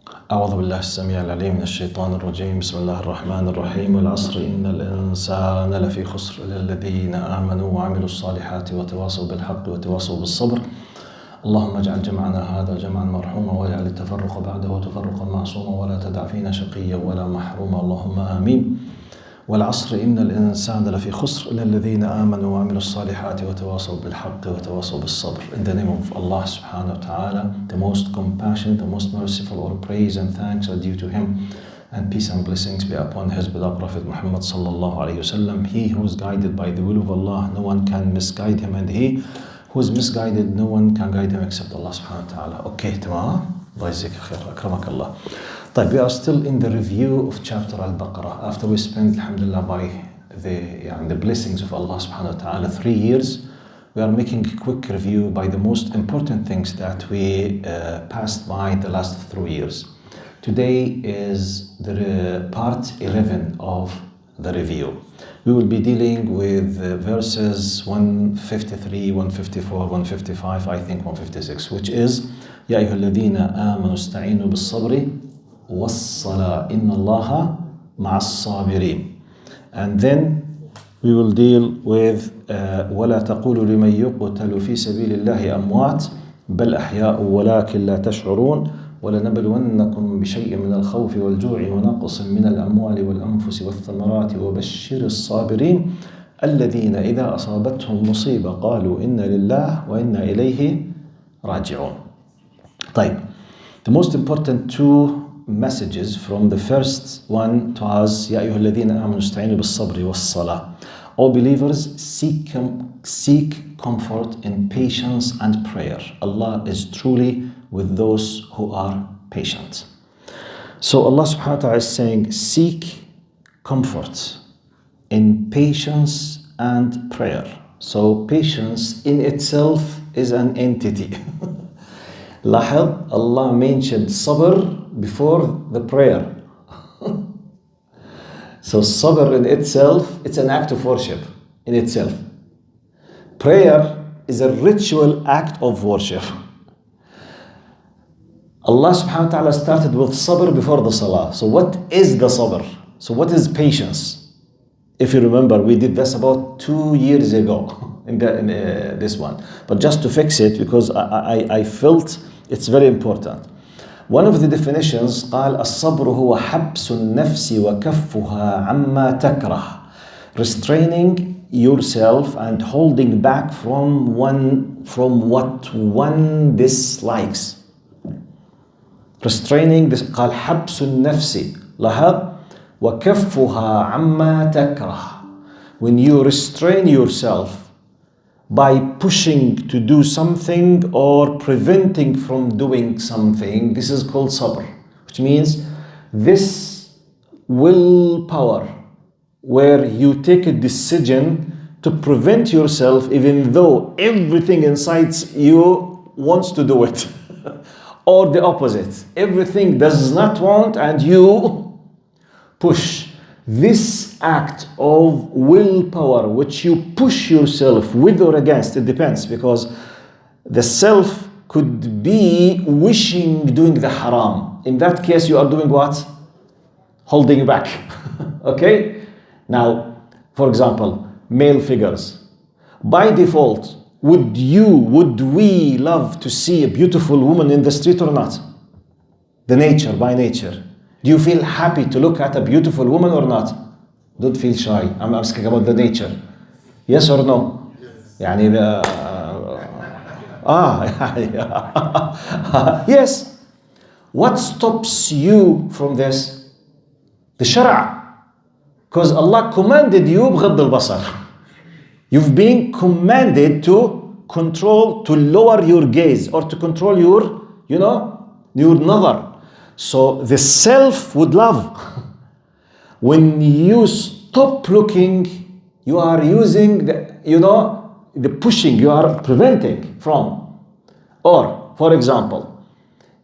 أعوذ بالله السميع العليم من الشيطان الرجيم. بسم الله الرحمن الرحيم. والعصر إن الإنسان لفي خسر إلا الذين آمنوا وعملوا الصالحات وتواصوا بالحق وتواصوا بالصبر. اللهم اجعل جمعنا هذا جمعا مرحوما واجعل التفرق بعده تفرقا معصوما ولا تدع فينا شقيا ولا محروما. اللهم آمين. والعصر إن الإنسان لفي خسر إلا الذين آمنوا وعملوا الصالحات وتواصوا بالحق وتواصوا بالصبر. In the name of Allah subhanahu wa ta'ala, the most compassionate, the most merciful, all praise and thanks are due to Him, and peace and blessings be upon His beloved Prophet Muhammad sallallahu alayhi wasallam. He who is guided by the will of Allah, no one can misguide him, and he who is misguided, no one can guide him except Allah subhanahu wa ta'ala. Okay, tamam. Allah yajzika khair. Akramak Allah. We are still in the review of chapter Al-Baqarah. After we spent, alhamdulillah, by the blessings of Allah subhanahu wa ta'ala 3 years, we are making a quick review by the most important things that we passed by the last 3 years. Today is the part 11 of the review. We will be dealing with verses 153, 154, 155, I think 156, which is يا أيها الذين آمنوا استعينوا بالصبر والصلاة إن الله مع الصابرين. And then we will deal with ولا تقولوا لمن يقتل في سبيل الله أموات بل أحياء ولكن لا تشعرون ولنبلونكم بشيء من الخوف والجوع ونقص من الأموال والأنفس والثمرات وبشر الصابرين الذين إذا أصابتهم مصيبة قالوا إنا لله وإنا إليه راجعون. The most important two messages from the first one was يا أيها الذين آمنوا استعينوا بالصبر والصلاة. All believers seek comfort in patience and prayer. Allah is truly with those who are patient. So Allah subhanahu wa ta'ala is saying seek comfort in patience and prayer. So patience in itself is an entity. لاحظ, Allah mentioned sabr before the prayer. So sabr in itself, it's an act of worship in itself. Prayer is a ritual act of worship. Allah subhanahu wa ta'ala started with sabr before the salah. So what is the sabr? So what is patience? If you remember, we did this about 2 years ago in this one. But just to fix it, because I felt it's very important. One of the definitions قال الصبر هو حبس النفس وكفها عما تكره. Restraining yourself and holding back from what one dislikes. Restraining this قال حبس النفس لاحظ وكفها عما تكره. When you restrain yourself by pushing to do something or preventing from doing something, this is called sabr, which means this willpower where you take a decision to prevent yourself even though everything inside you wants to do it. Or the opposite, everything does not want and you push. This act of willpower, which you push yourself with or against, it depends, because the self could be wishing doing the haram. In that case, you are doing what? Holding back. Okay? Now, for example, male figures. By default, would we love to see a beautiful woman in the street or not? The nature, by nature. Do you feel happy to look at a beautiful woman or not? Don't feel shy. I'm asking about the nature. Yes or no? Yes. Yes. What stops you from this? The shara'. Because Allah commanded you بغض البصر. You've been commanded to control, to lower your gaze or to control your nazar. So the self would love. When you stop looking, you are using the pushing, you are preventing from. Or, for example,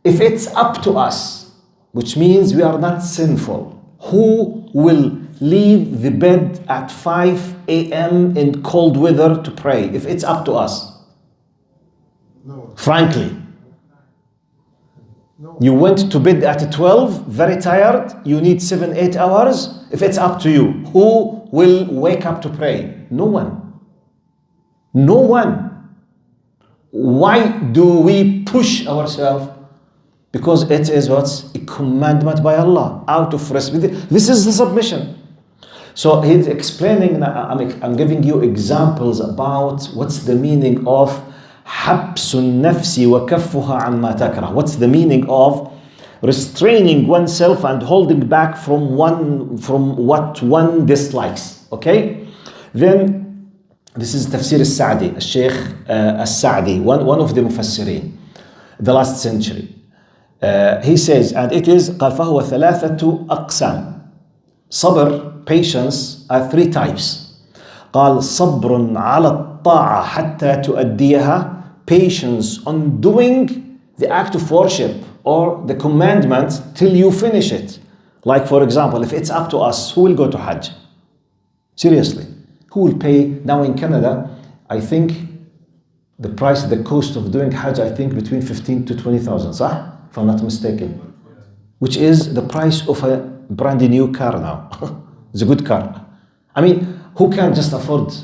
if it's up to us, which means we are not sinful, who will leave the bed at 5 a.m. in cold weather to pray if it's up to us? No. Frankly. No. You went to bed at 12, very tired, you need 7-8 hours. If it's up to you, who will wake up to pray? No one. No one. Why do we push ourselves? Because it is what's a commandment by Allah, out of respect. This is the submission. So he's explaining, I'm giving you examples about what's the meaning of حبس النفس وكفها عما تكره. What's the meaning of restraining oneself and holding back from what one dislikes? Okay? Then this is Tafsir al-Sa'di, Sheikh al-Sa'di, one of the Mufassirin, the last century. He says, and it is قال فهو ثلاثة أقسام. صبر, patience, are 3 types. قال صبر على الطاعة حتى تؤديها, patience on doing the act of worship or the commandment till you finish it. Like for example, if it's up to us, who will go to Hajj? Seriously, who will pay? Now in Canada, I think the cost of doing Hajj, I think between 15 to 20,000, صح? If I'm not mistaken. Which is the price of a brand new car now. It's a good car. I mean, who can just afford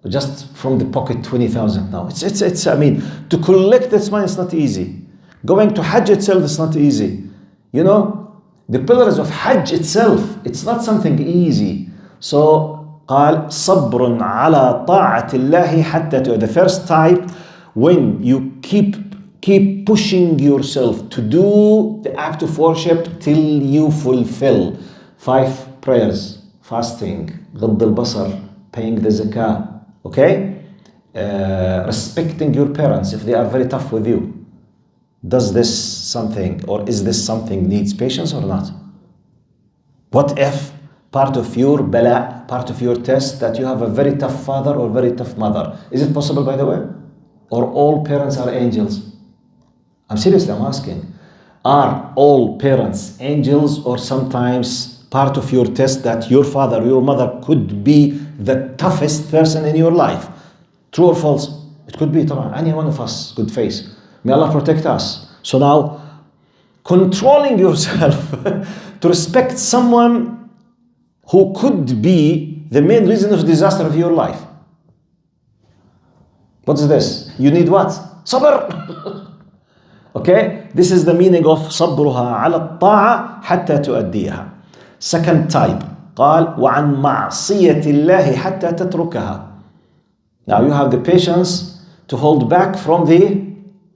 just from the pocket 20,000 now? It's I mean, to collect this money is not easy. Going to Hajj itself is not easy. You know, the pillars of Hajj itself, it's not something easy. So, قال صبر على طاعة الله حتى. The first type, when you keep pushing yourself to do the act of worship till you fulfill 5 prayers, fasting, غض البصر, paying the zakah, okay? Respecting your parents if they are very tough with you. Does this something, or is this something needs patience or not? What if part of your bala, part of your test, that you have a very tough father or very tough mother? Is it possible, by the way? Or all parents are angels? I'm seriously, I'm asking. Are all parents angels, or sometimes part of your test that your father or your mother could be the toughest person in your life? True or false? It could be, طبعا. Any one of us could face. May Allah protect us. So now, controlling yourself to respect someone who could be the main reason of disaster of your life. What's this? You need what? Sabr. Okay? This is the meaning of صبرها على الطاعة حتى تؤديها. Second type. قال وعن معصية الله حتى تتركها. Now you have the patience to hold back from the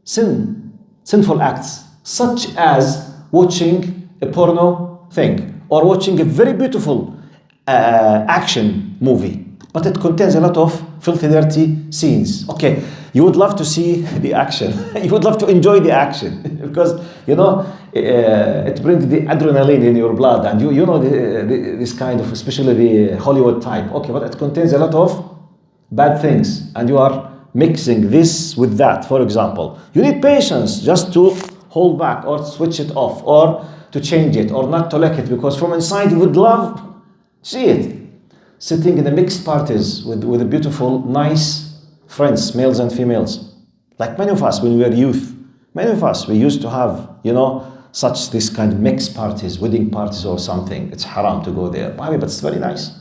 sinful acts, such as watching a porno thing or watching a very beautiful action movie, but it contains a lot of filthy, dirty scenes. Okay, you would love to see the action. You would love to enjoy the action because, you know, it brings the adrenaline in your blood, and you know this kind of, especially the Hollywood type. Okay, but it contains a lot of bad things, and you are mixing this with that. For example, you need patience just to hold back or switch it off or to change it or not to like it, because from inside you would love to see it. Sitting in the mixed parties with a beautiful, nice friends, males and females. Like many of us when we were youth, many of us, we used to have, you know, this kind of mixed parties, wedding parties or something. It's haram to go there, but it's very nice.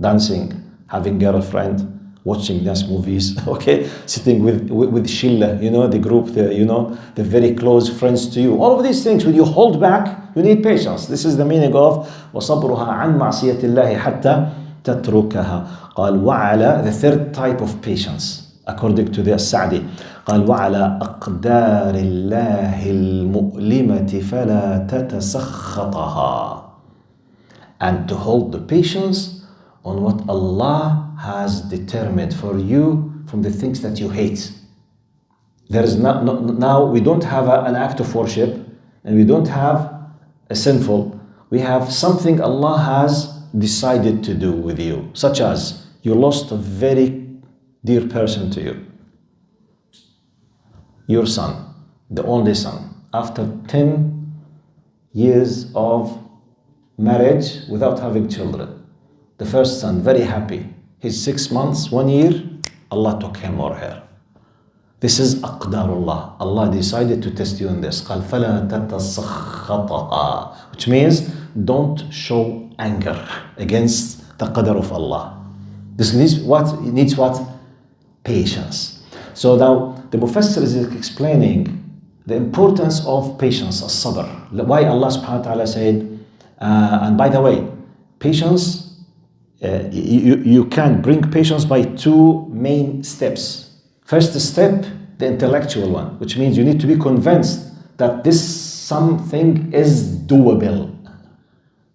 Dancing, having girlfriend, watching nice movies, okay, sitting with shilla, you know, the group, the very close friends to you. All of these things, when you hold back, you need patience. This is the meaning of وَصَبْرُهَا عَنْ مَعْصِيَةِ اللَّهِ حَتَّى تَتْرُكَهَا. قال وعلى, the third type of patience, according to the Sa'di. قال وعلى أقدار الله المؤلمة فلا تتسخطها. And to hold the patience on what Allah has determined for you from the things that you hate. There is now we don't have an act of worship, and we don't have a sinful. We have something Allah has decided to do with you, such as you lost a very dear person to you. Your son, the only son, after 10 years of marriage without having children. The first son, very happy. He's 6 months, 1 year, Allah took him or her. This is aqdarullah. Allah decided to test you in this. قال فلا تتسخطها, which means don't show anger against the qadar of Allah. This needs what? Patience. So now the Mufassir is explaining the importance of patience, as-sabr. Why Allah subhanahu wa ta'ala said, and by the way, patience, you can bring patience by two main steps. First step, the intellectual one, which means you need to be convinced that this something is doable.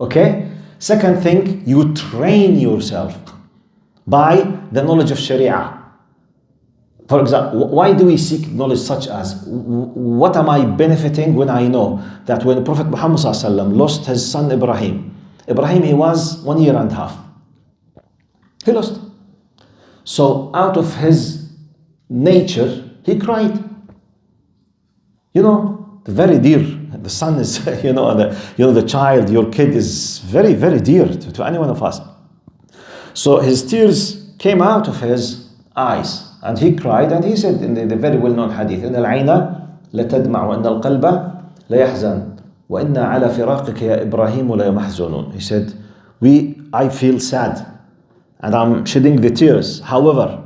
Okay? Second thing, you train yourself by the knowledge of Sharia. For example, why do we seek knowledge such as, what am I benefiting when I know that when Prophet Muhammad lost his son Ibrahim, he was 1 year and a half. He lost. So out of his nature, he cried. Very dear. The son is, the child, your kid is very, very dear to any one of us. So his tears came out of his eyes. And he cried, and he said in the very well-known hadith, إن العين لتدمع وإن القلب ليحزن وإن على فراقك يا إبراهيم ليمحزنون. He said, I feel sad, and I'm shedding the tears. However,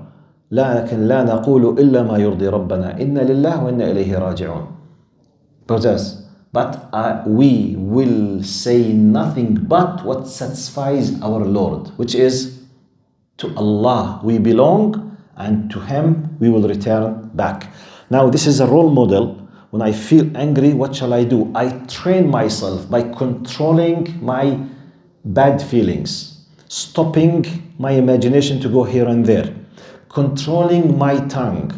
لكن لا نقول إلا ما يرضي ربنا إن لله وإنا إليه راجعون. Brothers, but we will say nothing but what satisfies our Lord, which is to Allah we belong, and to Him we will return back. Now this is a role model. When I feel angry, what shall I do? I train myself by controlling my bad feelings, stopping my imagination to go here and there, controlling my tongue,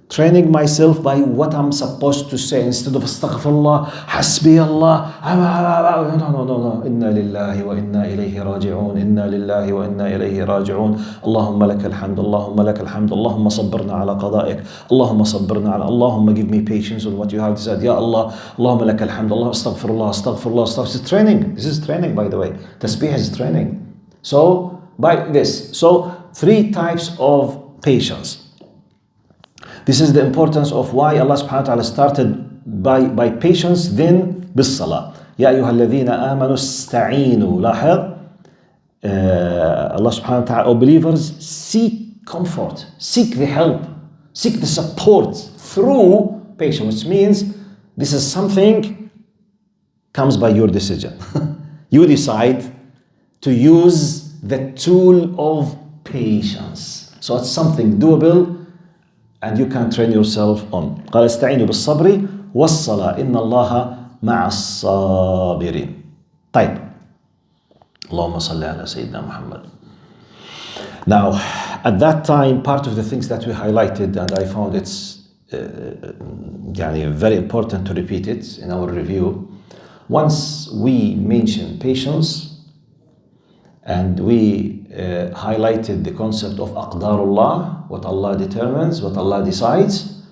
training myself by what I'm supposed to say instead of astaghfirullah, hasbi Allah. No. Inna lillahi wa inna ilayhi raji'un. Inna lillahi wa inna ilayhi raji'un. Allahumma lakal hamd. Allahumma lakal hamd. Allahumma sabbirna ala qada'ik. Allahumma sabbirna ala. Allahumma give me patience with what you have said. Ya Allah. Allahumma lakal hamd. Allah astaghfirullah. This is training. This is training, by the way. Tasbih is training. So by this. So 3 types of patience. This is the importance of why Allah subhanahu wa ta'ala started by patience, then bis-salah. Ya ayyuha alladhina amanu ista'inu. لاحظ, Allah subhanahu wa ta'ala, O believers, seek comfort, seek the help, seek the support through patience, which means this is something comes by your decision. You decide to use the tool of patience. So it's something doable, and you can train yourself on. قال استعينوا بالصبر والصلاة إن الله مع الصابرين. طيب. اللهم صل على سيدنا محمد. Now, at that time, part of the things that we highlighted, and I found it's very important to repeat it in our review. Once we mentioned patience, and we highlighted the concept of aqdarullah, what Allah determines, what Allah decides,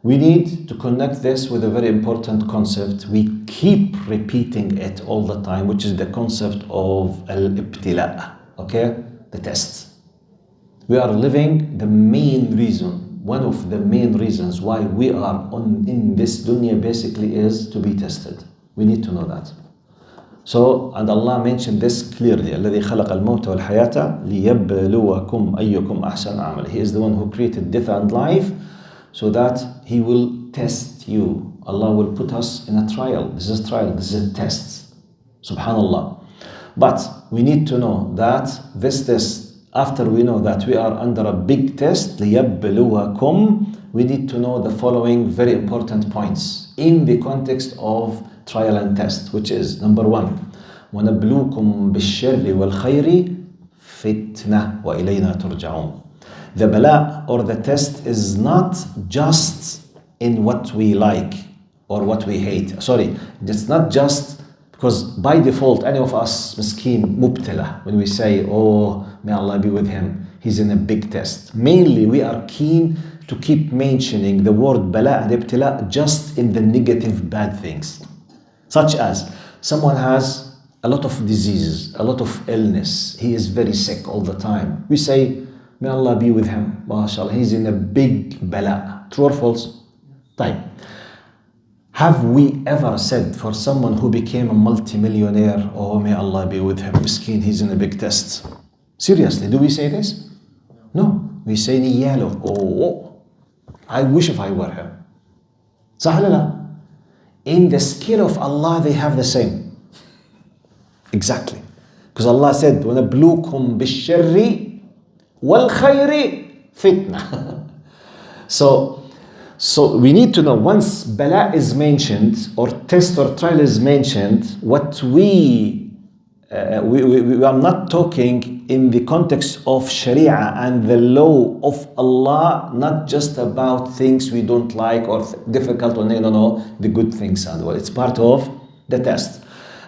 we need to connect this with a very important concept. We keep repeating it all the time, which is the concept of al-ibtila, okay? The test. We are living, the main reason, one of the main reasons why we are in this dunya basically is to be tested. We need to know that. So, and Allah mentioned this clearly. الذي خلق الموت والحياة ليبلوكم أيكم أحسن عملا. He is the one who created death and life so that He will test you. Allah will put us in a trial. This is a trial, this is a test. Subhanallah. But we need to know that this test, after we know that we are under a big test, ليبلوكم, we need to know the following very important points in the context of trial and test, which is number 1, وَنَبْلُوكُمْ بِالشَّرِّ وَالْخَيْرِ فِتْنَةً وَإِلَيْنَا تُرْجَعُونَ. The bala or the test is not just in what we like or what we hate. Sorry, it's not just because by default any of us miskeen mubtala, when we say, oh, may Allah be with him, he's in a big test. Mainly we are keen to keep mentioning the word bala and ibtila just in the negative bad things. Such as someone has a lot of diseases, a lot of illness. He is very sick all the time. We say, may Allah be with him. MashaAllah, he's in a big bala. True or false? طيب. Have we ever said for someone who became a multimillionaire, oh may Allah be with him, miskin, he's in a big test? Seriously, do we say this? No. We say niyalo, oh, I wish if I were him. صح ولا لا? In the scale of Allah they have the same. Exactly. Because Allah said, وَنَبْلُوكُمْ بِالشَّرِّ وَالْخَيْرِ fitna. So we need to know, once bala is mentioned or test or trial is mentioned, what we are not talking in the context of Sharia and the law of Allah, not just about things we don't like or difficult or no, the good things and well. It's part of the test.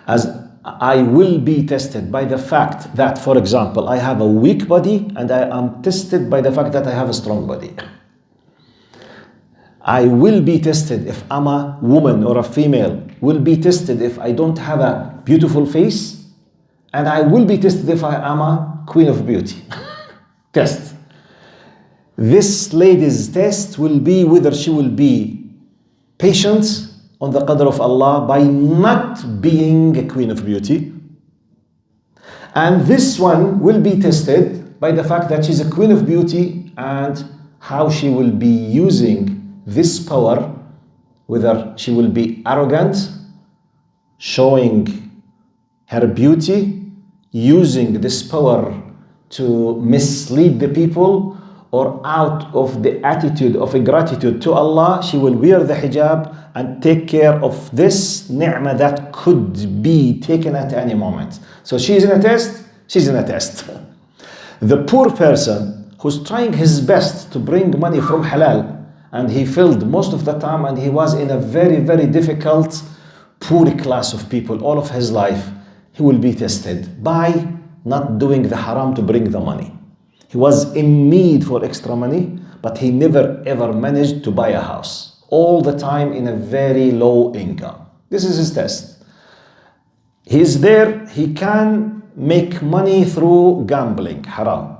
As I will be tested by the fact that, for example, I have a weak body, and I am tested by the fact that I have a strong body. I will be tested if I'm a woman or a female, will be tested if I don't have a beautiful face, and I will be tested if I am a queen of beauty. Test. This lady's test will be whether she will be patient on the qadr of Allah by not being a queen of beauty. And this one will be tested by the fact that she's a queen of beauty and how she will be using this power, whether she will be arrogant, showing her beauty, using this power to mislead the people, or out of the attitude of gratitude to Allah, she will wear the hijab and take care of this ni'mah that could be taken at any moment. So she's in a test, she's in a test. The poor person who's trying his best to bring money from halal, and he failed most of the time, and he was in a very, very difficult, poor class of people all of his life, he will be tested by not doing the haram to bring the money. He was in need for extra money, but he never ever managed to buy a house. All the time in a very low income. This is his test. He is there, he can make money through gambling, haram.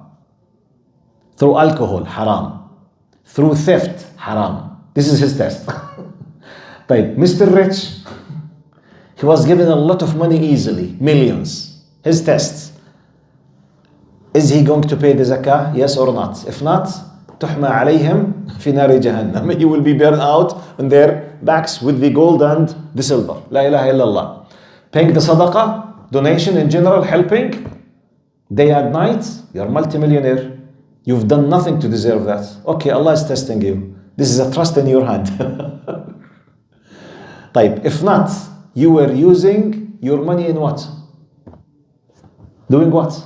Through alcohol, haram. Through theft, haram. This is his test. Type, Mr. Rich, he was given a lot of money easily, millions. His test. Is he going to pay the zakah? Yes or not? If not, تحمى عليهم في نار جهنم. He will be burned out on their backs with the gold and the silver. La ilaha illallah. Paying the sadaqah, donation in general, helping, day and night, you're multimillionaire. You've done nothing to deserve that. Okay, Allah is testing you. This is a trust in your hand. طيب, if not, you were using your money in what? Doing what?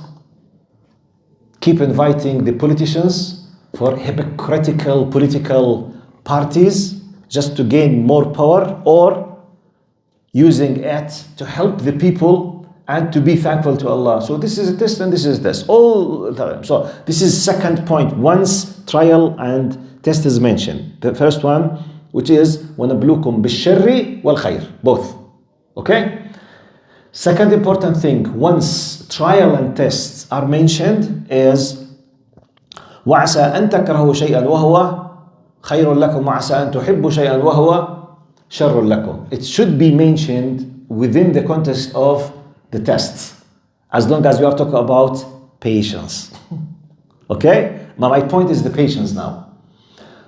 Keep inviting the politicians for hypocritical political parties just to gain more power, or using it to help the people and to be thankful to Allah. So this is a test and this is a test all the time. So this is second point. Once trial and test is mentioned. The first one, which is وَنَبْلُوكُمْ بِالشَّرِّ وَالْخَيْرِ, both. Okay? Second important thing, once trial and tests are mentioned, is وَعَسَىٰ أَن تَكْرَهُوا شَيْئًا وَهُوَ خَيْرٌ لَكُمْ وَعَسَىٰ أَن تُحِبُّوا شَيْئًا وَهُوَ شَرٌ لَكُمْ. It should be mentioned within the context of the tests, as long as we are talking about patience. Okay? Now my point is the patience now.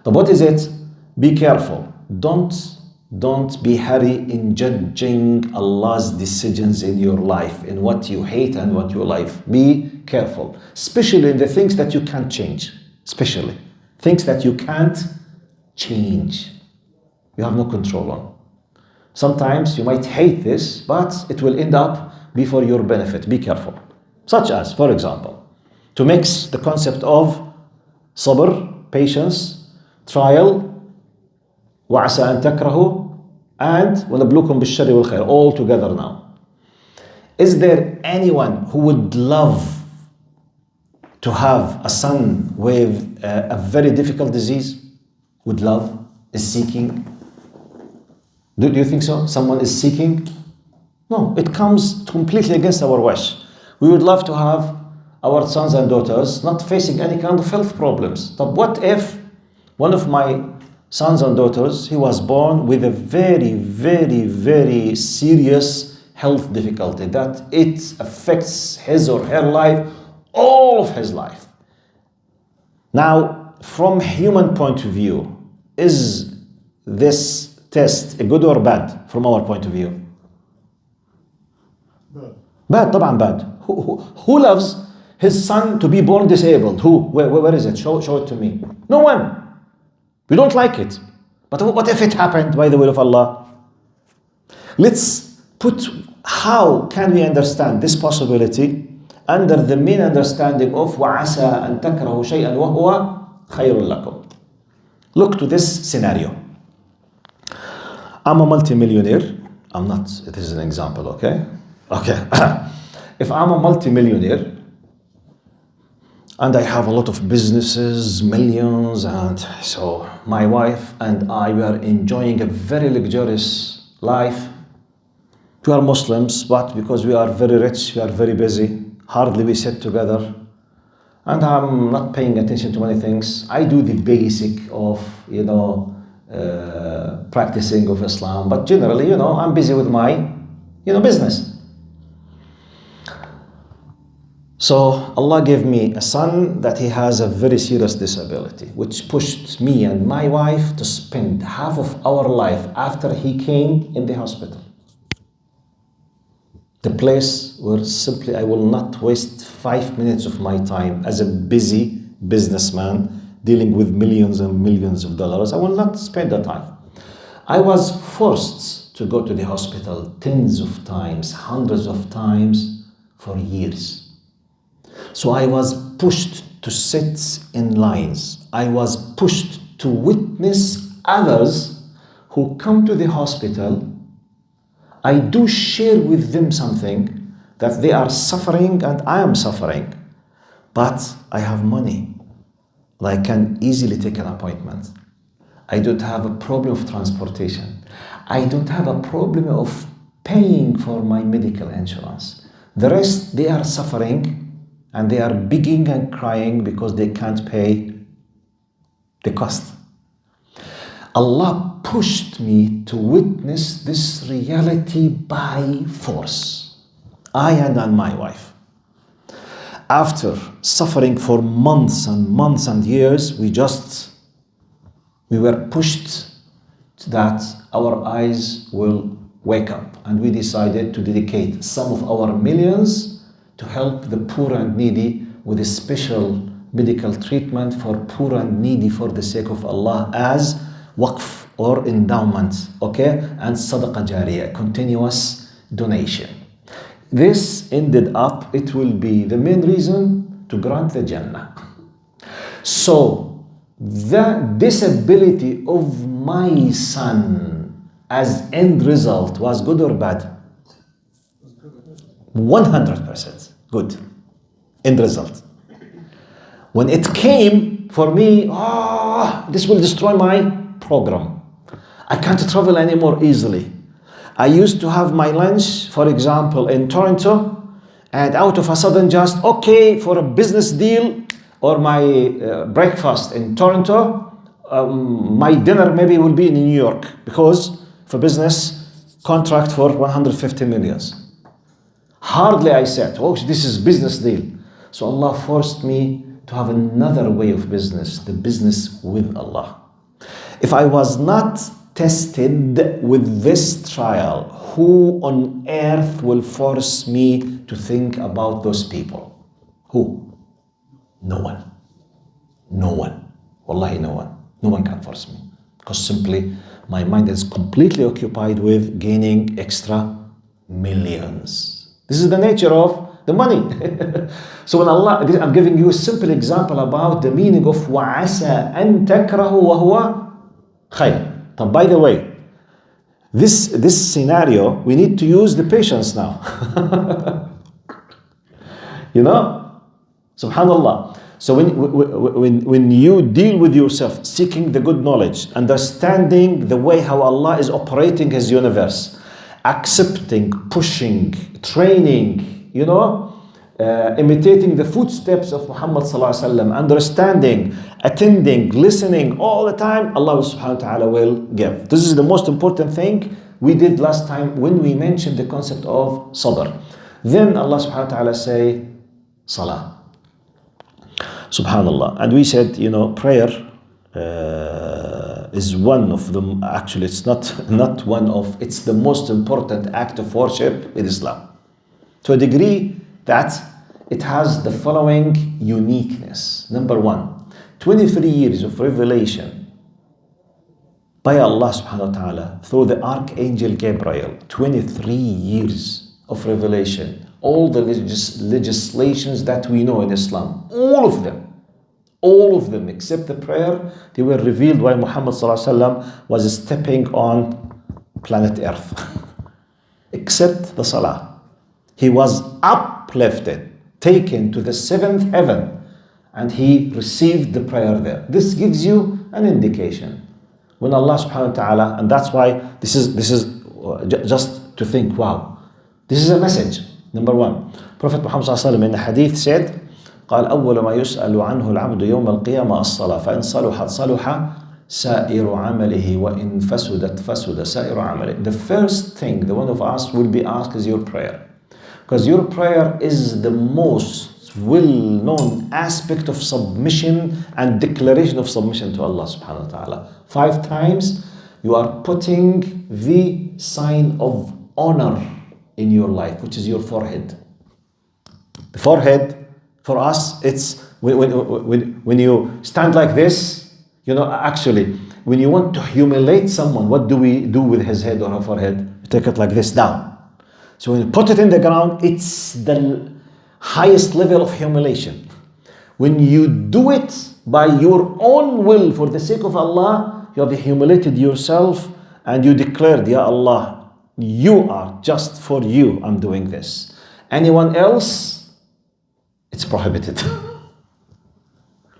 But what is it? Be careful. Don't be hurry in judging Allah's decisions in your life, in what you hate and what you like. Be careful, especially in the things that you can't change. Especially things that you can't change, you have no control on. Sometimes you might hate this, but it will end up be for your benefit. Be careful. Such as, for example, to mix the concept of sabr, patience, trial, وَعَسَىٰ أَن تَكْرَهُوا, and وَنَبْلُوكُمْ بِالشَّرِّ وَالْخَيْرِ, all together now. Is there anyone who would love to have a son with a very difficult disease? Would love, is seeking? Do you think so? Someone is seeking? No, it comes completely against our wish. We would love to have our sons and daughters not facing any kind of health problems. But what if one of my sons and daughters, he was born with a very, very, very serious health difficulty that it affects his or her life, all of his life. Now, from human point of view, is this test good or bad from our point of view? Bad, طبعا bad. Who loves his son to be born disabled? Who? Where is it? Show it to me. No one. We don't like it. But what if it happened by the will of Allah? Let's put how can we understand this possibility under the main understanding of وَعَسَىٰ أَن تَكْرَهُ شَيْئًا وَهُوَ خَيْرٌ لَكُمْ. Look to this scenario. I'm a multimillionaire. I'm not, it is an example, okay? Okay. If I'm a multimillionaire and I have a lot of businesses, millions, and so my wife and I, we are enjoying a very luxurious life. We are Muslims, but because we are very rich, we are very busy. Hardly we sit together. And I'm not paying attention to many things. I do the basic of, practicing of Islam. But generally, I'm busy with my, business. So Allah gave me a son that he has a very serious disability, which pushed me and my wife to spend half of our life after he came in the hospital. The place where simply I will not waste 5 minutes of my time as a busy businessman dealing with millions and millions of dollars. I will not spend that time. I was forced to go to the hospital tens of times, hundreds of times for years. So I was pushed to sit in lines. I was pushed to witness others who come to the hospital. I do share with them something that they are suffering and I am suffering. But I have money. I can easily take an appointment. I don't have a problem of transportation. I don't have a problem of paying for my medical insurance. The rest, they are suffering and they are begging and crying because they can't pay the cost. Allah pushed me to witness this reality by force. I and my wife. After suffering for months and months and years, we were pushed that our eyes will wake up, and we decided to dedicate some of our millions to help the poor and needy with a special medical treatment for poor and needy for the sake of Allah as waqf or endowment, okay? And sadaqah jariyah, continuous donation. This ended up, it will be the main reason to grant the Jannah. So, the disability of my son as end result was good or bad? 100% good end result. When it came for me, this will destroy my program. I can't travel anymore easily. I used to have my lunch, for example, in Toronto, and out of a sudden just, okay, for a business deal or my breakfast in Toronto, my dinner maybe will be in New York because for business contract for 150 millions. Hardly I said, this is business deal. So Allah forced me to have another way of business, the business with Allah. If I was not tested with this trial, who on earth will force me to think about those people? Who? No one. No one. Wallahi, no one. No one can force me. Because simply my mind is completely occupied with gaining extra millions. This is the nature of the money. So when Allah, I'm giving you a simple example about the meaning of وَعَسَىٰ أَن تَكْرَهُ وَهُوَ خَيْرٌ. But by the way, this scenario, we need to use the patience now. Subhanallah. So when you deal with yourself, seeking the good knowledge, understanding the way how Allah is operating His universe, accepting, pushing, training, imitating the footsteps of Muhammad sallallahu alaihi wasallam, understanding, attending, listening all the time, Allah subhanahu wa ta'ala will give. This is the most important thing we did last time when we mentioned the concept of sabr. Then Allah subhanahu wa ta'ala say, salah. Subhanallah. And we said, prayer is one of them. Actually, it's not one of, it's the most important act of worship in Islam. To a degree that it has the following uniqueness. Number one, 23 years of revelation by Allah subhanahu wa ta'ala through the Archangel Gabriel. 23 years of revelation. All the legislations that we know in Islam, all of them except the prayer, they were revealed while Muhammad sallallahu alaihi wasallam was stepping on planet Earth. Except the salah. He was uplifted, taken to the seventh heaven, and he received the prayer there. This gives you an indication. When Allah subhanahu wa ta'ala, and that's why this is just to think, wow, this is a message. Number one, Prophet Muhammad sallallahu alaihi wasallam in the hadith said, قال أول ما يسأل عنه العبد يوم القيامة الصلاة فإن صلحت صلح سائر عمله وإن فسدت فسد سائر عمله. The first thing the one of us will be asked is your prayer. Because your prayer is the most well-known aspect of submission and declaration of submission to Allah subhanahu wa ta'ala. 5 times you are putting the sign of honor in your life, which is your forehead. The forehead, for us, it's when you stand like this, actually, when you want to humiliate someone, what do we do with his head or her forehead? You take it like this down. So when you put it in the ground, it's the highest level of humiliation. When you do it by your own will for the sake of Allah, you have humiliated yourself and you declared, Ya Allah, you are just for you, I'm doing this. Anyone else, it's prohibited.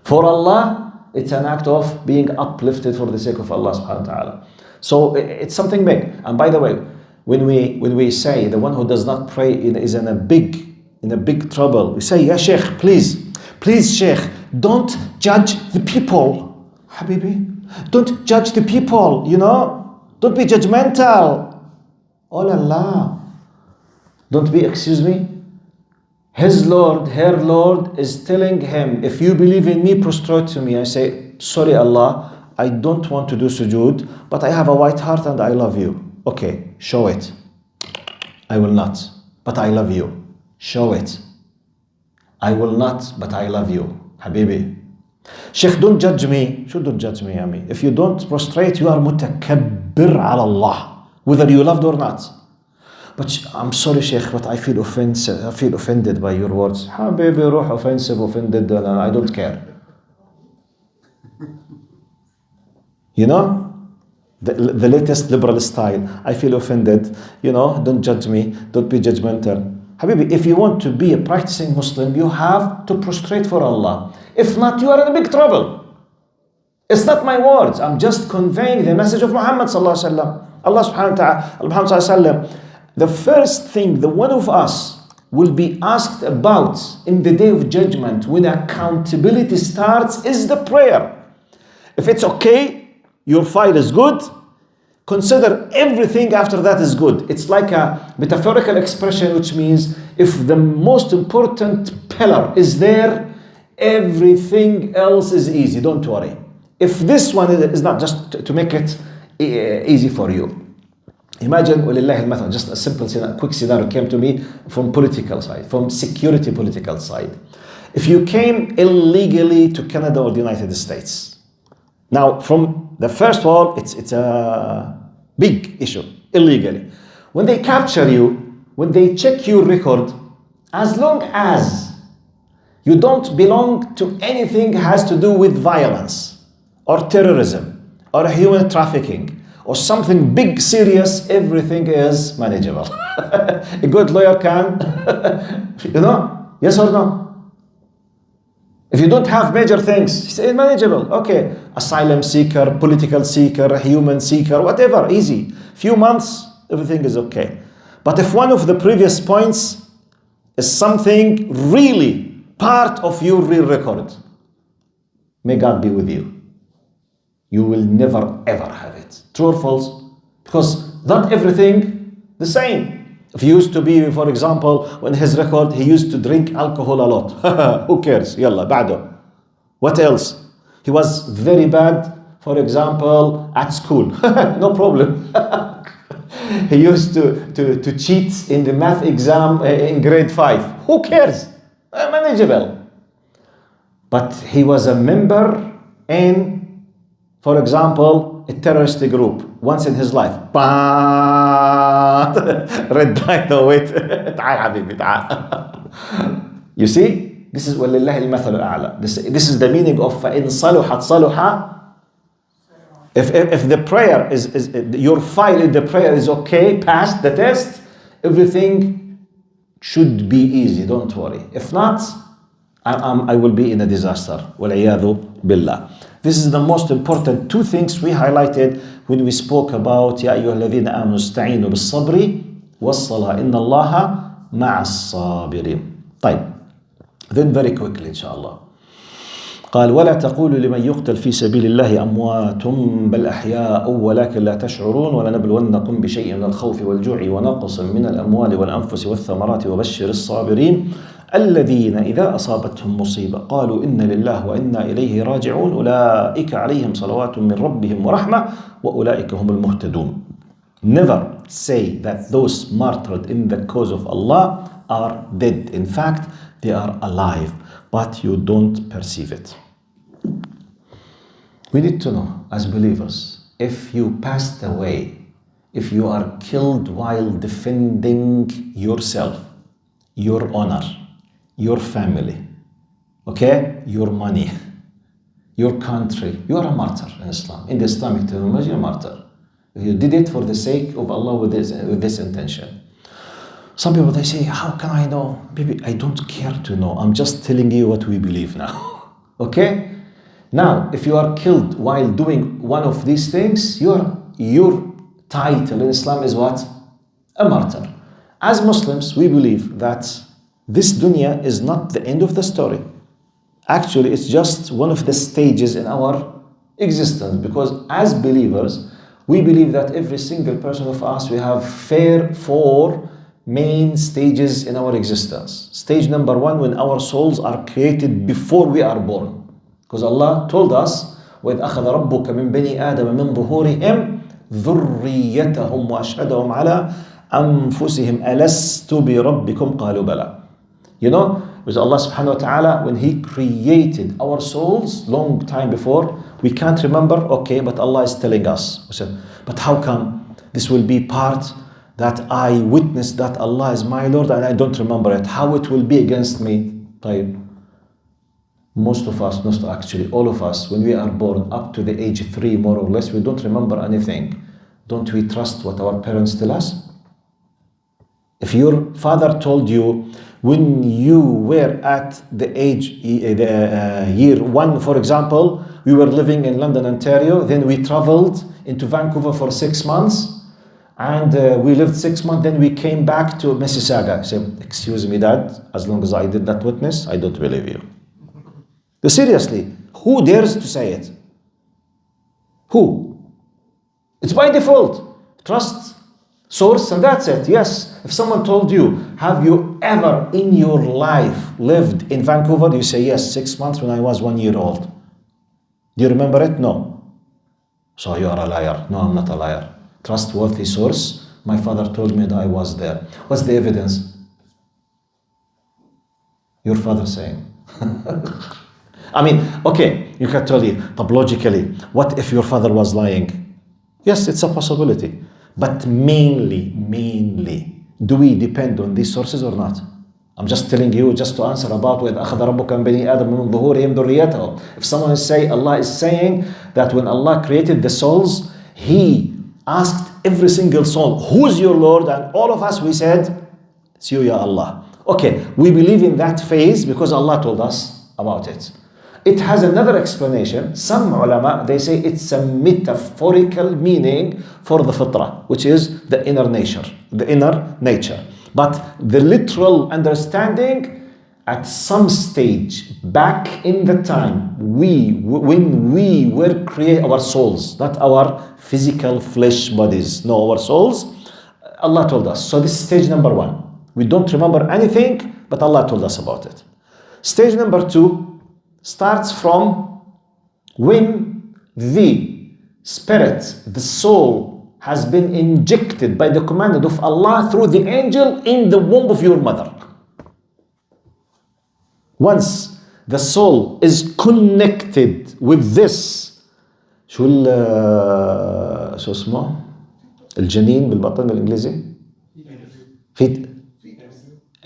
For Allah, it's an act of being uplifted for the sake of Allah subhanahu wa ta'ala. So it's something big. And by the way, when we say the one who does not pray is in a big trouble, we say, Ya Sheikh, please Sheikh, don't judge the people. Habibi, don't judge the people, Don't be judgmental. Oh Allah. Don't be, excuse me, his Lord, her Lord is telling him, if you believe in me, prostrate to me. I say, sorry Allah, I don't want to do sujood, but I have a white heart and I love you. Okay, show it. I will not, but I love you. Show it. I will not, but I love you. Habibi. Sheikh, don't judge me. Don't judge me, Ami. If you don't prostrate, you are mutakabbir ala Allah, whether you loved or not. But I'm sorry, Sheikh, but I feel offended by your words. Habibi, ruh, offended, I don't care. The latest liberal style. I feel offended. Don't judge me. Don't be judgmental. Habibi, if you want to be a practicing Muslim, you have to prostrate for Allah. If not, you are in a big trouble. It's not my words. I'm just conveying the message of Muhammad sallallahu alaihi wasallam. Allah subhanahu wa ta'ala, Muhammad sallallahu alaihi wasallam. The first thing the one of us will be asked about in the day of judgment when accountability starts is the prayer. If it's okay, your file is good, consider everything after that is good. It's like a metaphorical expression, which means if the most important pillar is there, everything else is easy, don't worry. If this one is not, just to make it easy for you. Imagine, just a simple, quick scenario came to me from political side, from security political side. If you came illegally to Canada or the United States, now from the first wall, it's a big issue, illegally. When they capture you, when they check your record, as long as you don't belong to anything has to do with violence or terrorism or human trafficking, or something big, serious, everything is manageable. A good lawyer can, yes or no? If you don't have major things, it's manageable. Okay, asylum seeker, political seeker, human seeker, whatever, easy. Few months, everything is okay. But if one of the previous points is something really part of your real record. May God be with you. You will never ever have it. True or false? Because not everything the same. If he used to be, for example, on his record, he used to drink alcohol a lot. Who cares? Yalla, ba'do. What else? He was very bad, for example, at school. No problem. He used to cheat in the math exam in grade 5. Who cares? Manageable. But he was a member in, for example, a terrorist group once in his life. Red light, no wait. تعال حبيبي تعال. You see, this is وَلِلَّهِ الْمَثَلُ الْأَعْلَى. This is the meaning of فَإِنْ صَلُحَتْ صَلُحَ. If the prayer is your file in the prayer is okay, passed the test, everything should be easy, don't worry. If not, I will be in a disaster. وَالْعِيَاذُ بِاللَّهِ. This is the most important two things we highlighted when we spoke about يَا أَيُّهَا الَّذِينَ آمَنُوا اسْتَعِينُوا بِالصَّبْرِ وَالصَّلَاةِ إِنَّ اللَّهَ مَعَ الصَّابِرِينَ. طيب. Then very quickly inshallah. قال ولا تقولوا لمن يقتل في سبيل الله أموات بل أحياء ولكن لا تشعرون ولنبلونكم بشيء من الخوف والجوع ونقص من الأموال والأنفس والثمرات وبشر الصابرين الذين إذا أصابتهم مصيبة قالوا إن لله وإنا إليه راجعون أولئك عليهم صلوات من ربهم ورحمة وأولئك هم المهتدون. Never say that those martyred in the cause of Allah are dead. In fact, they are alive, but you don't perceive it. We need to know as believers, if you passed away, if you are killed while defending yourself, your honor, your family, okay, your money, your country, you are a martyr in Islam. In the Islamic terminology, you're a martyr. You did it for the sake of Allah with this intention. Some people, they say, how can I know? Baby, I don't care to know. I'm just telling you what we believe now. Okay? Now, if you are killed while doing one of these things, your title in Islam is what? A martyr. As Muslims, we believe that this dunya is not the end of the story. Actually, it's just one of the stages in our existence. Because as believers, we believe that every single person of us, we have four main stages in our existence. Stage number one, when our souls are created before we are born. Because Allah told us, وَإِذْ أَخَذَ رَبُّكَ مِنْ بَنِي آدَمَ مِنْ ظُهُورِهِمْ ذُرِّيَّتَهُمْ وَأَشْهَدَهُمْ عَلَىٰ أَنفُسِهِمْ أَلَسْتُ بِرَبِّكُمْ قَالُوا بَلَى. You know, with Allah subhanahu wa ta'ala, when He created our souls long time before, we can't remember, okay, but Allah is telling us. We said, but how come this will be part that I witnessed that Allah is my Lord and I don't remember it? How it will be against me? Most of us, not actually all of us, when we are born up to the age 3 more or less, we don't remember anything. Don't we trust what our parents tell us? If your father told you when you were at the age, year 1, for example, we were living in London, Ontario, then we traveled into Vancouver for 6 months, and we lived 6 months, then we came back to Mississauga. I said, excuse me, Dad, as long as I did that witness, I don't believe you. Seriously, who dares to say it? Who? It's by default. Trust source and that's it. Yes, if someone told you, have you ever in your life lived in Vancouver? You say, yes, 6 months when I was 1 year old. Do you remember it? No. So you are a liar. No, I'm not a liar. Trustworthy source. My father told me that I was there. What's the evidence? Your father saying. I mean, okay, you can tell you, but logically, what if your father was lying? Yes, it's a possibility. But mainly, do we depend on these sources or not? I'm just telling you, just to answer about وَإِذْ أَخَذَ رَبُّكَ مِنْ بَنِي آدَمَ مِنْ ظُهُورِهِمْ ذُرِّيَّتَهُمْ. If someone is saying, Allah is saying that when Allah created the souls, He asked every single soul, who's your Lord? And all of us, we said, it's you, Ya Allah. Okay, we believe in that phase because Allah told us about it. It has another explanation. Some ulama, they say it's a metaphorical meaning for the fitrah, which is the inner nature. But the literal understanding, at some stage back in the time, when we were create our souls, not our physical flesh bodies, no, our souls, Allah told us. So this is stage number 1. We don't remember anything, but Allah told us about it. Stage number 2 starts from when the spirit, the soul, has been injected by the command of Allah through the angel in the womb of your mother. Once the soul is connected with this, شو اسمه الجنين بالبطن بالانجليزي؟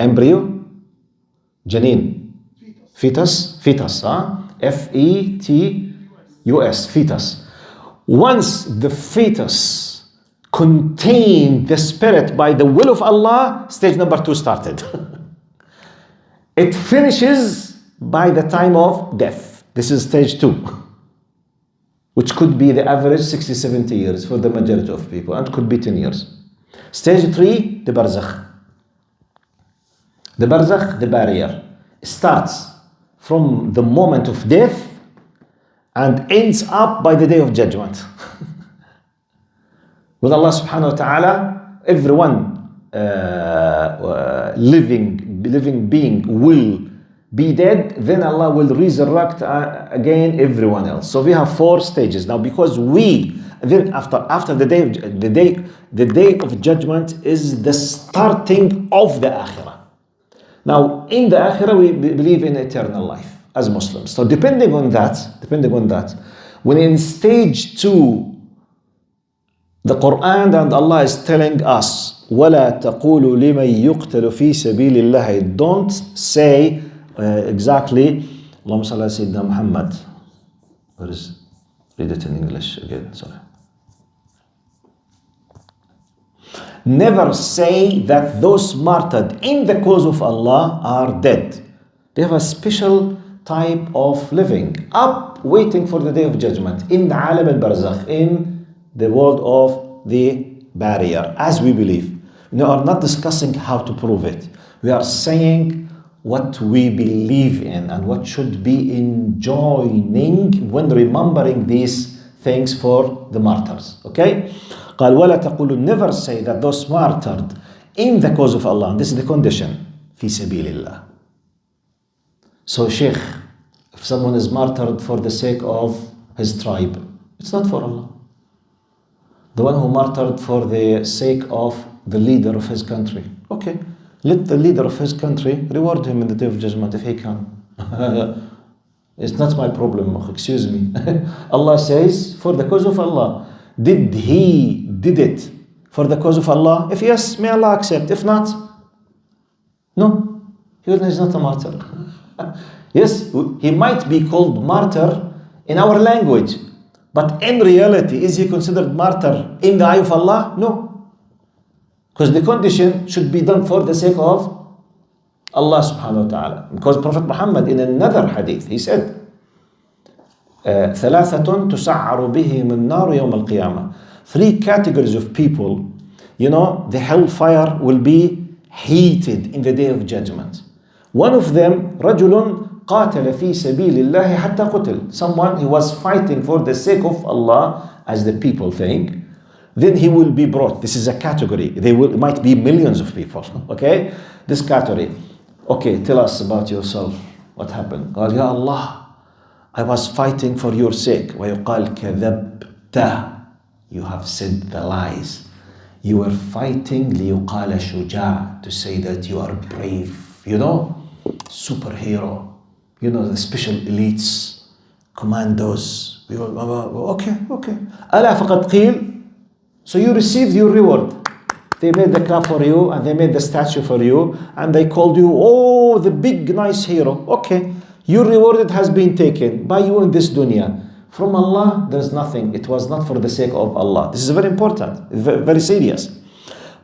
embryo جنين fetus fetus fetus. Once the fetus contained the spirit by the will of Allah, stage number 2 started. It finishes by the time of death. This is stage 2, which could be the average 60-70 years for the majority of people, and could be 10 years. Stage 3, the barzakh. The barzakh, the barrier, starts from the moment of death and ends up by the day of judgment. With Allah subhanahu wa ta'ala, everyone living being will be dead, then Allah will resurrect again everyone else. So we have 4 stages now, because then after the day of judgment is the starting of the akhirah. Now in the akhirah we believe in eternal life as Muslims. So depending on that, when in stage 2 the Quran and Allah is telling us, وَلَا تَقُولُوا لِمَنْ يُقْتَلُ فِي سَبِيلِ اللَّهِ, don't say exactly, اللهم صل على سيدنا محمد. Read it in English again, sorry. Never say that those martyred in the cause of Allah are dead. They have a special type of living, up waiting for the day of judgment, in the alam al-barzakh, in the world of the barrier, as we believe. We are not discussing how to prove it. We are saying what we believe in and what should be enjoining when remembering these things for the martyrs. Okay? قال ولا تقولوا, never say that those martyred in the cause of Allah, and this is the condition, في سبيل الله. So Sheikh, if someone is martyred for the sake of his tribe, it's not for Allah. The one who martyred for the sake of the leader of his country, okay, let the leader of his country reward him in the day of judgment if he can. It's not my problem, excuse me. Allah says, for the cause of Allah. Did he did it for the cause of Allah? If yes, may Allah accept. If not, no, he is not a martyr. Yes, he might be called martyr in our language, but in reality, is he considered martyr in the eye of Allah? No. Because the condition should be done for the sake of Allah subhanahu wa ta'ala. Because Prophet Muhammad in another hadith, he said, ثلاثة تسعر بهم النار يوم القيامة. 3 categories of people, the hellfire will be heated in the day of judgment. One of them, رجل قاتل في سبيل الله حتى قتل. Someone who was fighting for the sake of Allah, as the people think. Then he will be brought. This is a category. It might be millions of people. Okay? This category. Okay, tell us about yourself. What happened? قال يا Allah, I was fighting for your sake. ويقال كذبت. You have said the lies. You were fighting ليقال شجاع, to say that you are brave. Superhero. The special elites, commandos. Okay. ألا فقد قيل. So you received your reward. They made the cap for you, and they made the statue for you, and they called you, oh, the big nice hero. Okay, your reward has been taken by you in this dunya. From Allah, there's nothing. It was not for the sake of Allah. This is very important, very serious.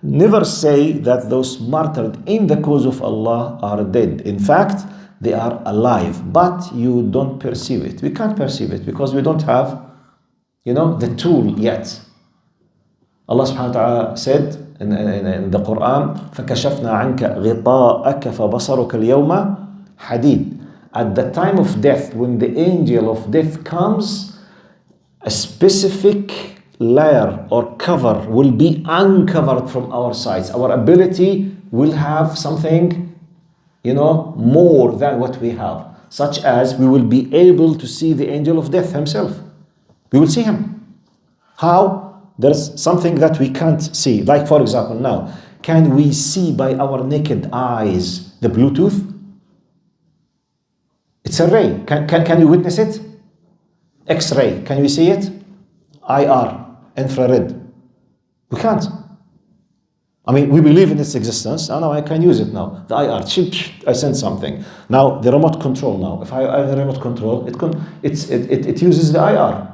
Never say that those martyred in the cause of Allah are dead. In fact, they are alive, but you don't perceive it. We can't perceive it because we don't have, the tool yet. Allah subhanahu wa ta'ala said, in the Quran, فَكَشَفْنَا عَنْكَ غِطَاءَكَ فَبَصَرُكَ الْيَوْمَ حَدِيد. At the time of death, when the angel of death comes, a specific layer or cover will be uncovered from our sides. Our ability will have something, more than what we have, such as we will be able to see the angel of death himself. We will see him. How? There's something that we can't see. Like, for example, now, can we see by our naked eyes the Bluetooth? It's a ray. Can you witness it? X-ray. Can we see it? IR. Infrared. We can't. I mean, we believe in its existence. Oh, no, I can use it now. The IR. I send something. Now, the remote control now. If I have the remote control, it uses the IR.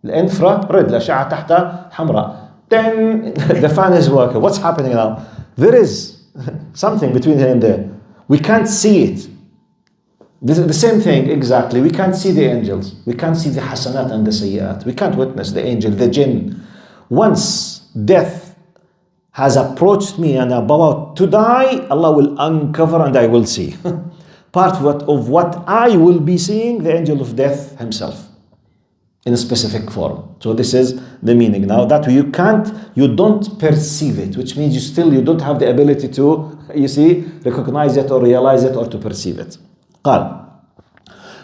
الانفراريد الأشعة تحت حمراء. Then the fan is working. What's happening now? There is something between here and there. We can't see it. This is the same thing exactly. We can't see the angels. We can't see the hasanat and the sayyat. We can't witness the angel, the jinn. Once death has approached me and I'm about to die, Allah will uncover and I will see. Part of what I will be seeing, the angel of death himself, in a specific form. So this is the meaning. Now that you don't perceive it, which means you don't have the ability to, recognize it or realize it or to perceive it. قال,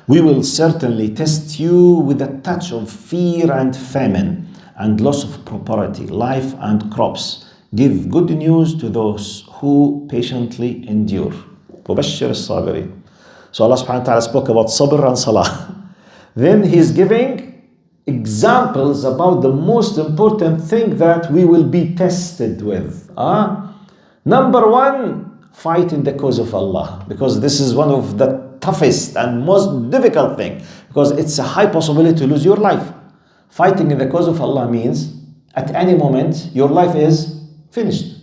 we will certainly test you with a touch of fear and famine and loss of property, life and crops. Give good news to those who patiently endure. وبشر الصابرين. So Allah subhanahu wa ta'ala spoke about sabr and salah. Then he's giving examples about the most important thing that we will be tested with. Number one, fight in the cause of Allah, because this is one of the toughest and most difficult thing, because it's a high possibility to lose your life. Fighting in the cause of Allah means at any moment your life is finished.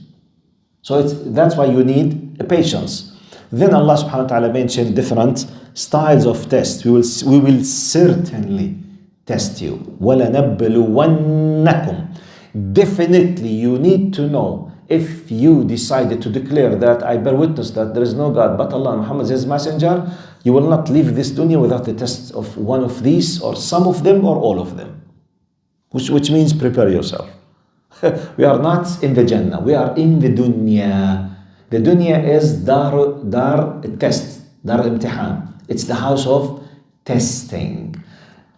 So that's why you need patience. Then Allah subhanahu wa ta'ala mentioned different styles of test. We will certainly test you. وَلَنَبْلُوَنَّكُمْ. Definitely you need to know, if you decided to declare that I bear witness that there is no God but Allah, Muhammad is his messenger, you will not leave this dunya without the test of one of these, or some of them, or all of them. Which means prepare yourself. We are not in the Jannah, we are in the dunya. The dunya is dar test, dar imtihan. It's the house of testing.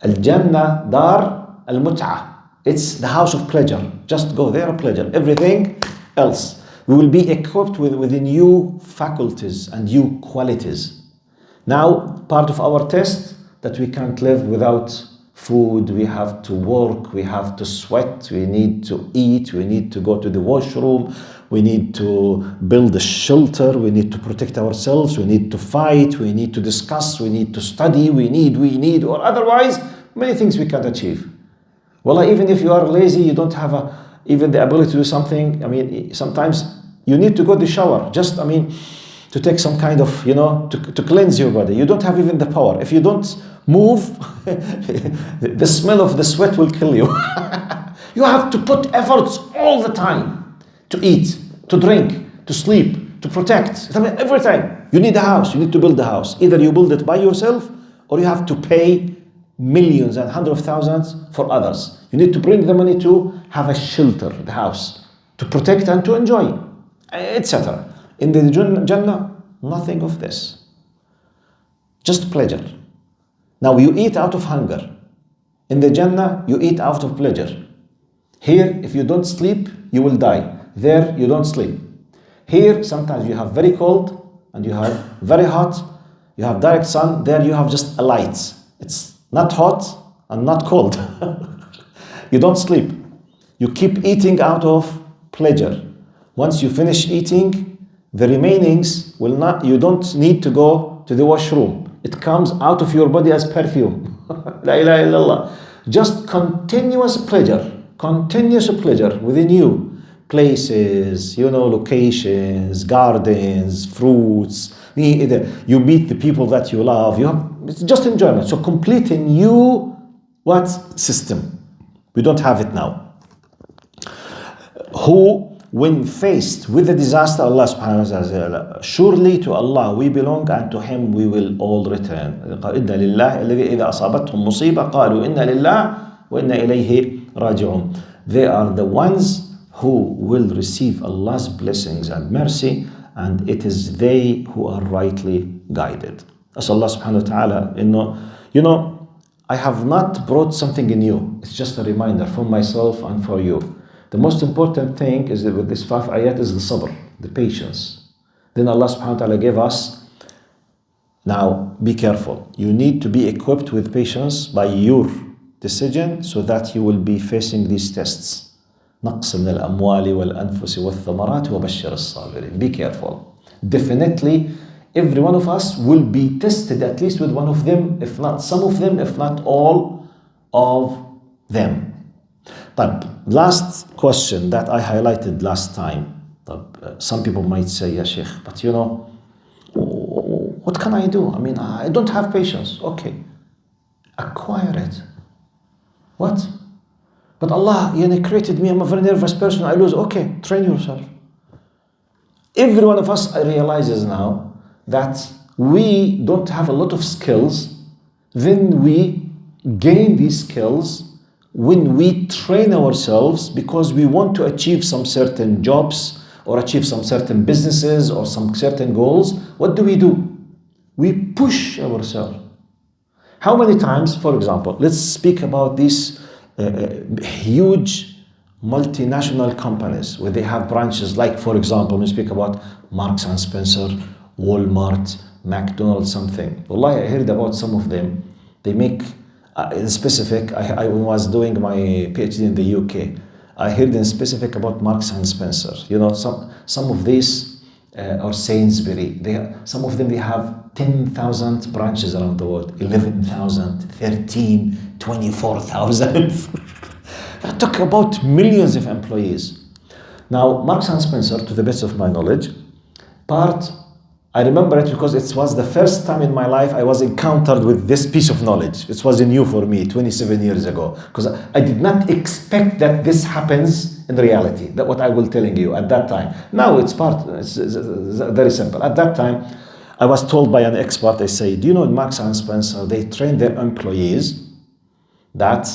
Al-Jannah dar al-mut'ah. It's the house of pleasure. Just go there, pleasure. Everything else. We will be equipped with new faculties and new qualities. Now, part of our test, that we can't live without food, we have to work, we have to sweat, we need to eat, we need to go to the washroom, we need to build a shelter, we need to protect ourselves, we need to fight, we need to discuss, we need to study, we need, or otherwise, many things we can't achieve. Well, even if you are lazy, you don't have even the ability to do something. I mean, sometimes you need to go to the shower, to take some kind of, to cleanse your body. You don't have even the power. If you don't move, the smell of the sweat will kill you. You have to put efforts all the time to eat, to drink, to sleep, to protect. Every time. You need a house, you need to build a house. Either you build it by yourself, or you have to pay millions and hundreds of thousands for others. You need to bring the money to have a shelter, the house, to protect and to enjoy, etc. In the Jannah, nothing of this. Just pleasure. Now you eat out of hunger. In the Jannah, you eat out of pleasure. Here, if you don't sleep, you will die. There, you don't sleep. Here, sometimes you have very cold and you have very hot. You have direct sun. There, you have just a light. It's not hot and not cold. You don't sleep. You keep eating out of pleasure. Once you finish eating, the remainings will not, you don't need to go to the washroom. It comes out of your body as perfume. La ilaha illallah. Just continuous pleasure within you. Places, locations, gardens, fruits. You meet the people that you love. It's just enjoyment. So complete a new system. We don't have it now. Who when faced with a disaster, Allah subhanahu wa ta'ala, surely to Allah we belong and to Him we will all return. إِنَّ لِلَّهِ الَّذِي إِذَا أَصَابَتْهُمْ مُصِيبَةٌ قَالُوا إِنَّ لِلَّهِ وَإِنَّا إِلَيْهِ رَاجِعُونَ. They are the ones who will receive Allah's blessings and mercy, and it is they who are rightly guided. As Allah subhanahu wa ta'ala, I have not brought something new. It's just a reminder for myself and for you. The most important thing is that with this 5 ayat is the sabr, the patience. Then Allah subhanahu wa ta'ala gave us, now be careful. You need to be equipped with patience by your decision so that you will be facing these tests. نقص من الأموال والأنفس والثمرات وبشر الصابرين. Be careful. Definitely, every one of us will be tested at least with one of them, if not some of them, if not all of them. But last question that I highlighted last time. Some people might say, yeah, Sheikh, but what can I do? I mean, I don't have patience. Okay, acquire it. What? But Allah created me, I'm a very nervous person, I lose. Okay, train yourself. Every one of us realizes now that we don't have a lot of skills. Then we gain these skills when we train ourselves because we want to achieve some certain jobs or achieve some certain businesses or some certain goals. What do? We push ourselves. How many times, for example, let's speak about these huge multinational companies where they have branches, like for example, we speak about Marks and Spencer, Walmart, McDonald's, something. Wallahi, I heard about some of them. They make, in specific, I was doing my PhD in the UK. I heard in specific about Marks and Spencer. Some of these, or Sainsbury, some of them, they have 10,000 branches around the world, 11,000, 13, 24,000. Talk about millions of employees. Now, Marks and Spencer, to the best of my knowledge, I remember it because it was the first time in my life I was encountered with this piece of knowledge. It was new for me 27 years ago, because I did not expect that this happens in reality. That's what I was telling you at that time. Now it's very simple. At that time, I was told by an expert, they say, do you know in Marks and Spencer, they train their employees that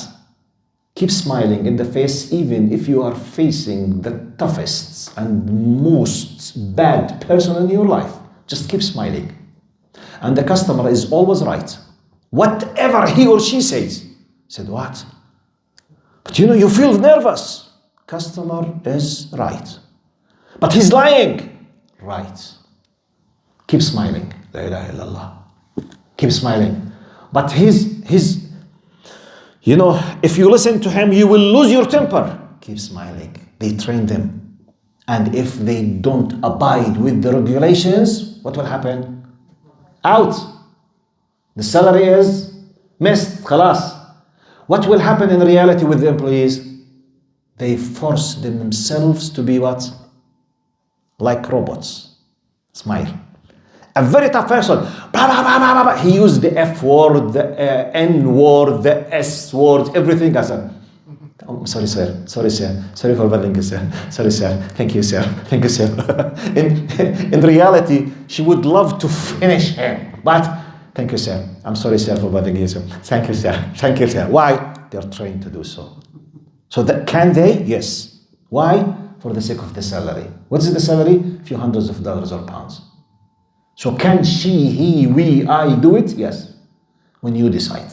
keep smiling in the face even if you are facing the toughest and most bad person in your life. Just keep smiling. And the customer is always right. Whatever he or she says. I said, what? But you feel nervous. Customer is right. But he's lying. Right. Keep smiling. La ilaha illallah. Keep smiling. But if you listen to him, you will lose your temper. Keep smiling. They train them. And if they don't abide with the regulations, what will happen? Out. The salary is missed. Khalas. What will happen in reality with the employees? They force themselves to be what? Like robots. Smile. A very tough person, blah, blah, blah, blah, blah. He used the F word, the N word, the S word, everything. I said, oh, sorry, sir. Sorry, sir. Sorry for bothering you, sir. Sorry, sir. Thank you, sir. Thank you, sir. In reality, she would love to finish him. But, thank you, sir. I'm sorry, sir, for bothering you, sir. Thank you, sir. Thank you, sir. Why? They're trained to do so. So can they? Yes. Why? For the sake of the salary. What is the salary? A few hundreds of dollars or pounds. So can she, he, we, I do it? Yes. When you decide.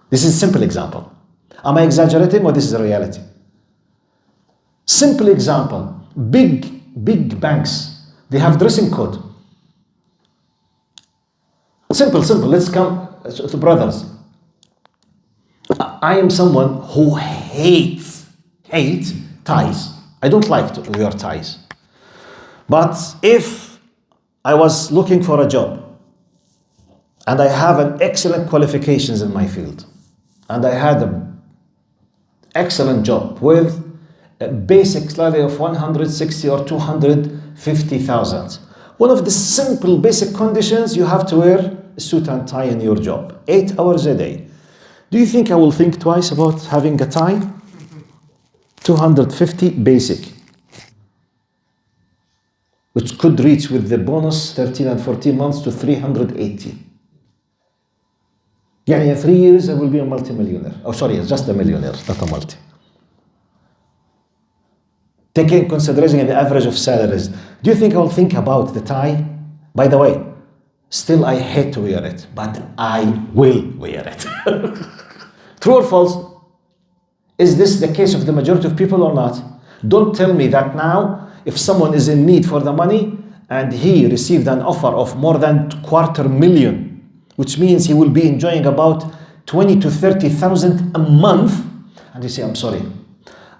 This is a simple example. Am I exaggerating or this is a reality? Simple example. Big banks, they have dressing code. Simple. Let's come to brothers. I am someone who hates ties. I don't like to wear ties. But if I was looking for a job and I have an excellent qualifications in my field and I had an excellent job with a basic salary of 160 or 250,000. One of the simple basic conditions, you have to wear a suit and tie in your job, 8 hours a day. Do you think I will think twice about having a tie? 250 basic. which could reach with the bonus 13 and 14 months to 380. Yeah, in 3 years I will be a multi-millionaire. Oh, sorry, just a millionaire, not a multi. Taking consideration the average of salaries, do you think I will think about the tie? By the way, still I hate to wear it, but I will wear it. True or false? Is this the case of the majority of people or not? Don't tell me that now, if someone is in need for the money and he received an offer of more than $250,000, which means he will be enjoying about 20 to 30,000 a month, and you say, I'm sorry,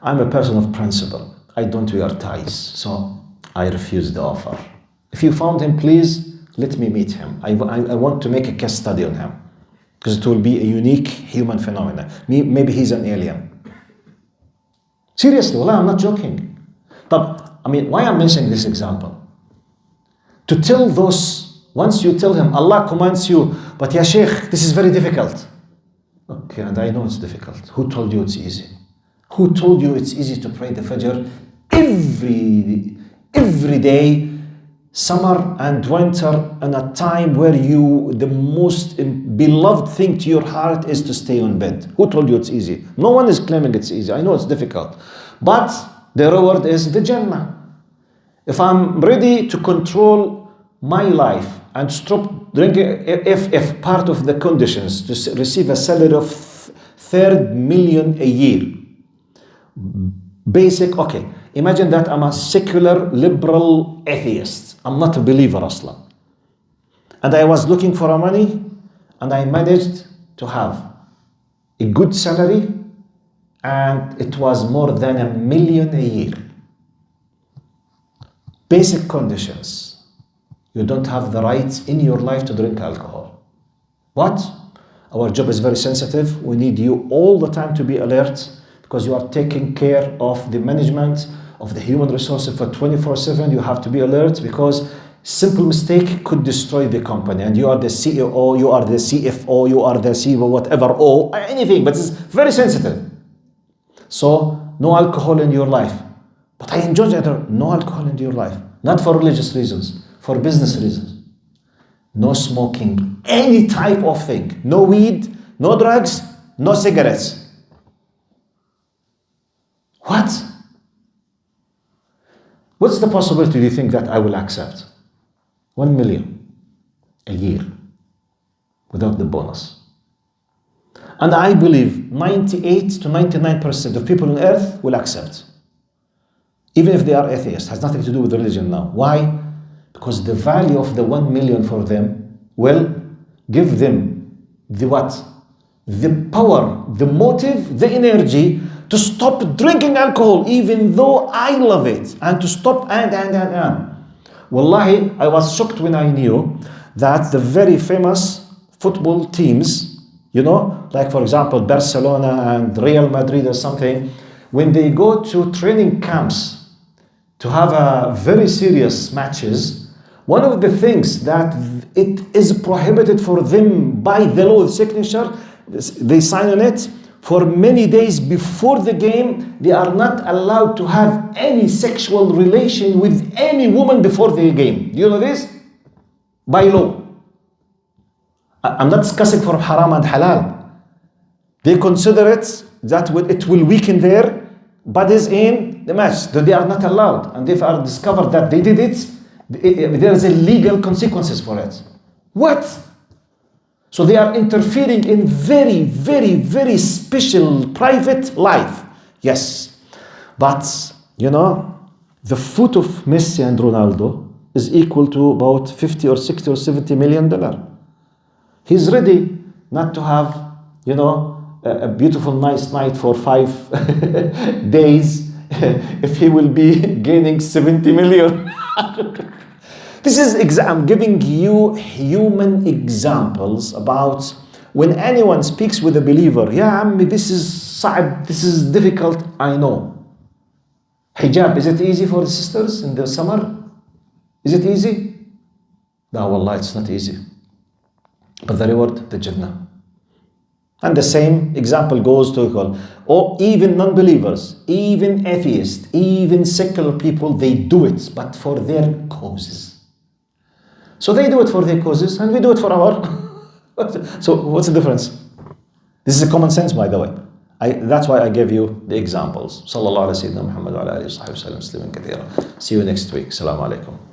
I'm a person of principle. I don't wear ties, so I refuse the offer. If you found him, please let me meet him. I want to make a case study on him, because it will be a unique human phenomenon. Maybe he's an alien. Seriously, wallah, I'm not joking. But, why I'm mentioning this example? To tell those, once you tell him, Allah commands you, but ya Sheikh, this is very difficult. Okay, and I know it's difficult. Who told you it's easy? Who told you it's easy to pray the Fajr every day, summer and winter, and a time where the most beloved thing to your heart is to stay on bed? Who told you it's easy? No one is claiming it's easy. I know it's difficult, but the reward is the Jannah. If I'm ready to control my life and stop drinking, if part of the conditions to receive a salary of 3 million a year, basic, okay, imagine that I'm a secular liberal atheist. I'm not a believer aslan. And I was looking for money, and I managed to have a good salary, and it was more than 1 million a year. Basic conditions. You don't have the right in your life to drink alcohol. What? Our job is very sensitive. We need you all the time to be alert, because you are taking care of the management of the human resources for 24/7. You have to be alert, because simple mistake could destroy the company. And you are the CEO, you are the CFO, you are the CEO, whatever, or anything, but it's very sensitive. So, no alcohol in your life. But I enjoy that. No alcohol in your life. Not for religious reasons, for business reasons. No smoking, any type of thing. No weed, no drugs, no cigarettes. What? What's the possibility, do you think, that I will accept? 1 million a year without the bonus. And I believe 98 to 99% of people on earth will accept. Even if they are atheists, has nothing to do with religion now. Why? Because the value of the 1 million for them will give them the what? The power, the motive, the energy to stop drinking alcohol, even though I love it, and to stop and. Wallahi, I was shocked when I knew that the very famous football teams, like for example Barcelona and Real Madrid or something, when they go to training camps to have a very serious matches, one of the things that it is prohibited for them by the law, the signature, they sign on it, for many days before the game, they are not allowed to have any sexual relation with any woman before the game. Do you know this? By law. I'm not discussing for haram and halal. They consider it that it will weaken their bodies in the match, that they are not allowed. And if are discovered that they did it, there is a legal consequences for it. What? So they are interfering in very, very, very special private life. Yes. But, the foot of Messi and Ronaldo is equal to about 50 or 60 or 70 million dollars. He's ready not to have, a beautiful, nice night for 5 days if he will be gaining 70 million. This is, I'm giving you human examples about when anyone speaks with a believer. Yeah, this is صعب, this is difficult, I know. Hijab, is it easy for the sisters in the summer? Is it easy? No, wallah, it's not easy. But the reward, the Jannah. And the same example goes to or even non-believers, even atheists, even secular people, they do it, but for their causes. So they do it for their causes, and we do it for our. So what's the difference? This is common sense, by the way. That's why I gave you the examples. Sallallahu alaihi wa sallam, Muhammad wa ala alihi wa sahbihi wa sallam, tasliman kathira. See you next week. Assalamu alaikum.